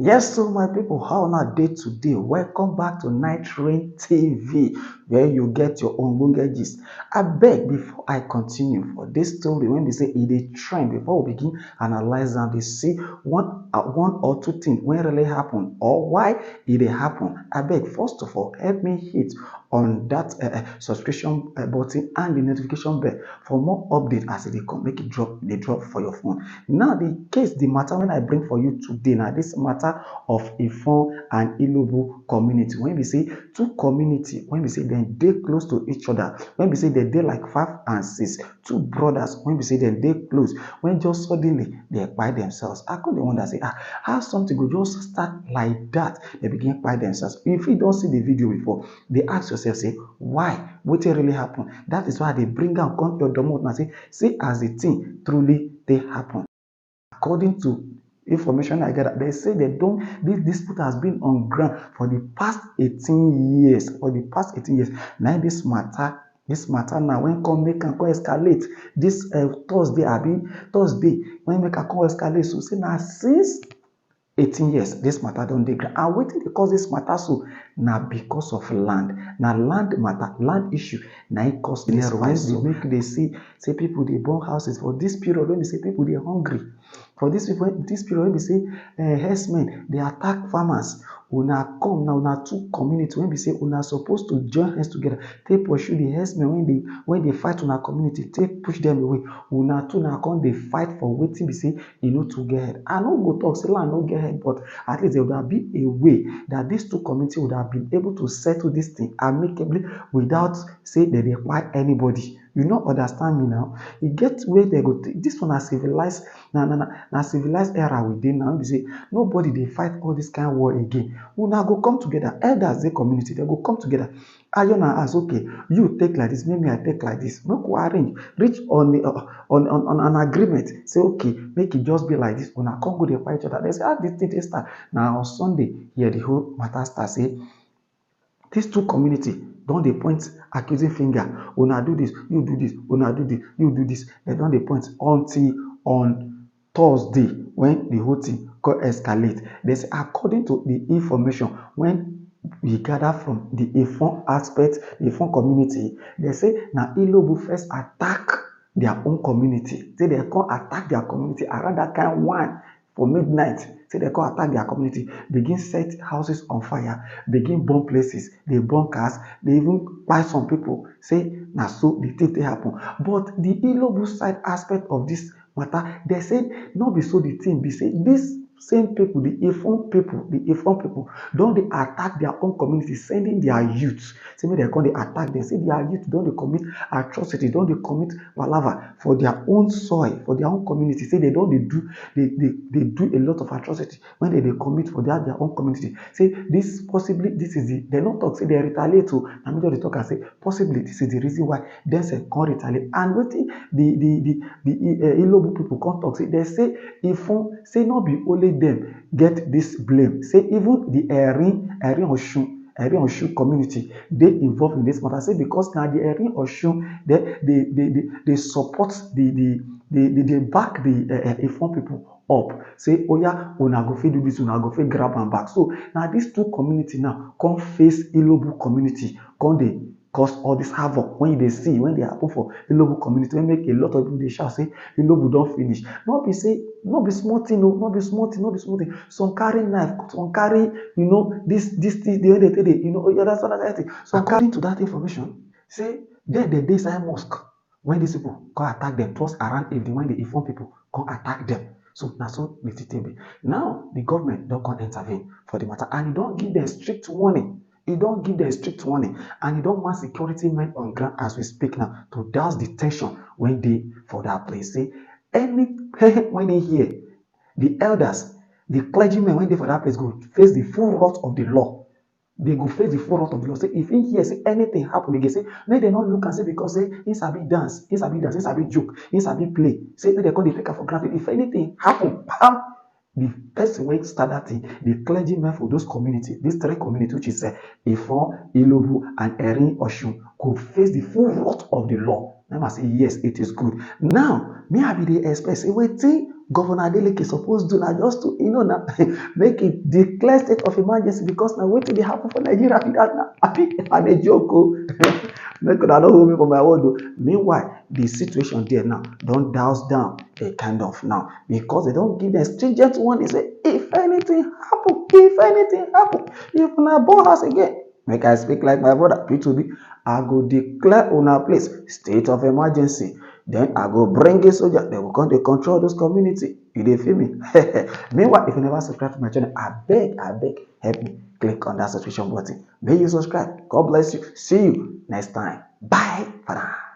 Yes, so my people, how on a day today? Welcome back to Night Rain TV, where you get your own gist. I beg before I continue for this story, when we say it is trend, before we begin analyze and we see one or two things when really happen or why it happen. I beg first of all, help me hit on that subscription button and the notification bell for more update as they come. Make it drop, they drop for your phone. Now the matter when I bring for you today, now this matter of Ifon and Ilobu community. When we say two community, when we say they close to each other, when we say they like 5 and 6, two brothers, when we say they close, when just suddenly they by themselves. I could the one that say, how something could just start like that, they begin by themselves. If you don't see the video before, they ask yourself, say, why? What really happen? That is why they bring out come your domot and say, see as a thing truly they happen. According to information I get, they say they don't. This dispute has been on ground for the past 18 years. For the past 18 years, now this matter now when come make and come escalate. This Thursday, Thursday when make and come escalate. So say now since 18 years this matter don dey ground, and wetin dey cause this matter so na because of land. Na land matter, land issue na it cause this fight. So make dey see say people dey burn houses for this period when be say people dey hungry. For this period when be say herdsmen dey attack farmers. Una come now, una two community when be say una suppose to join hands together take pursue the herdsmen when dey fight una community, take push them away. Una two na come dey fight for wetin be say e no too get head. I no go talk say land no get head, but at least there would have been a way that these two communities would have been able to settle this thing amicably without say they require anybody. You no understand me now? E get where they go. This one na civilized, na civilized era we dey now. Be say nobody dey fight all this kind of war again. Una go come together. Elders dey community, they go come together. Iron and ask, okay, you take like this, maybe I take like this. Make we arrange, reach on an agreement. Say okay, make it just be like this. Una come go dey fight each other. They say, this thing dey start. Now on Sunday, here the whole matter start. Say these two community don dey point accusing finger. Una do this, you do this. Una do this, you do this. They don dey point until on Thursday when the whole thing go escalate. They say according to the information when we gather from the Ifon aspect, the Ifon community, they say na Ilobu first attack their own community. Say they come attack their community around that kind one for midnight. Say they come attack their community, begin set houses on fire, begin burn places, they burn cars, they even buy some people. Say na so the thing dey happen. But the Ilobu side aspect of this matter, they say no be so the thing be. Say this same people, the Ifon people, don dey attack their own community, sending their youth. Say make they come dey attack them. Say their youth don dey commit atrocity, don dey commit palava for their own soil, for their own community. Say they don dey do a lot of atrocity when they commit for their own community. Say this is the, they don't talk, say they retaliate to, and me just talk and say possibly this is the reason why them say come retaliate. And wetin the Ilobu people come talk, say they say Ifon, say not be only them get this blame. Say even the Erin Osun community, they involved in this matter. Say because now the Erin Osun, they support they back the Ifon people up. Say, oh yeah, una go fit do this, una go fit grab and back. So now these two community now come face Ilobu community, come they cause all this havoc when they see, when they happen for Ilobu community, when make a lot of people they shout, say Ilobu don't finish. Not be small thing, no, not be small thing. Some carry knife, some carry, this thing, the that's another thing. So according to that information, say they inside mosque when these people come attack them, towards around evening when the Ifon people come attack them. So now so the thing. Now the government don't come intervene for the matter, and you don't give them strict warning. You don't give them strict warning, and you don't want security men on ground as we speak now to douse the tension when they for that place. Say when they hear the elders, the clergymen when they for that place go face the full wrath of the law. They go face the full wrath of the law. Say if in here say anything happen, they can say make they not look and say because say he sabi dance, he sabi joke, he sabi play. Say make they call the take for granted. If anything happen, the person wey start that thing, the clergymen for those communities, these three communities, which is Ifon, Ilobu, and Erin Osun, go face the full wrath of the law. Now I say yes, it is good. Now me I be the expect say wetin Governor Adeleke suppose do na just to na make it declare state of emergency because na wetin dey happen for Nigeria be that na I dey joke o. Make una no hold me for my word o. Meanwhile, the situation there now don douse down a kind of now because they don give them stringent warning say if anything happen, if una burn house again, make I speak like my brother P2B, I go declare una place state of emergency. Then I go bring a soldier, they will come to control those community. You dey feel me? Meanwhile, if you never subscribe to my channel, I beg, help me click on that subscription button. May you subscribe. God bless you. See you next time. Bye for now.